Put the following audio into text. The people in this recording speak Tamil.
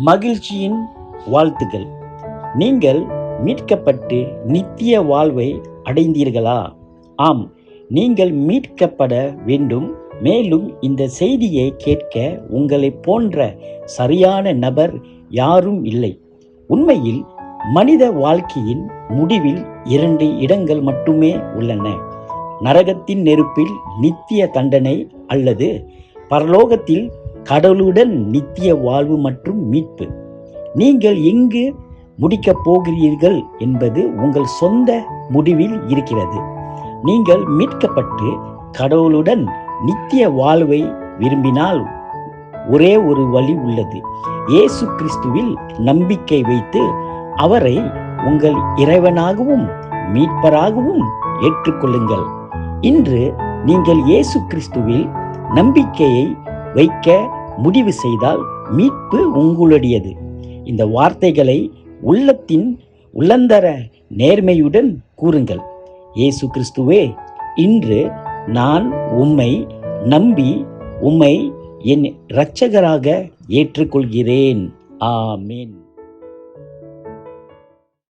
மகிழ்ச்சியின் வாழ்த்துக்கள். நீங்கள் மீட்கப்பட்டு நித்திய வாழ்வை அடைந்தீர்களா? ஆம், நீங்கள் மீட்கப்பட வேண்டும். மேலும் இந்த செய்தியை கேட்க உங்களை போன்ற சரியான நபர் யாரும் இல்லை. உண்மையில் மனித வாழ்க்கையின் முடிவில் 2 இடங்கள் மட்டுமே உள்ளன. நரகத்தின் நெருப்பில் நித்திய தண்டனை அல்லது பரலோகத்தில் கடவுளுடன் நித்திய வாழ்வு மற்றும் மீட்பு. நீங்கள் எங்கு முடிக்கப் போகிறீர்கள் என்பது உங்கள் சொந்த முடிவில் இருக்கிறது. நீங்கள் மீட்கப்பட்டு கடவுளுடன் நித்திய வாழ்வை விரும்பினால் ஒரே ஒரு வழி உள்ளது. இயேசு கிறிஸ்துவில் நம்பிக்கை வைத்து அவரை உங்கள் இறைவனாகவும் மீட்பராகவும் ஏற்றுக்கொள்ளுங்கள். இன்று நீங்கள் இயேசு கிறிஸ்துவில் நம்பிக்கையை வைக்க முடிவு செய்தால் மீட்பு உங்களுடையது. இந்த வார்த்தைகளை உள்ளத்தின் உள்ளந்தர நேர்மையுடன் கூறுங்கள். இயேசு கிறிஸ்துவே, இன்று நான் உம்மை நம்பி உம்மை என் இரட்சகராக ஏற்றுக்கொள்கிறேன். ஆமென்.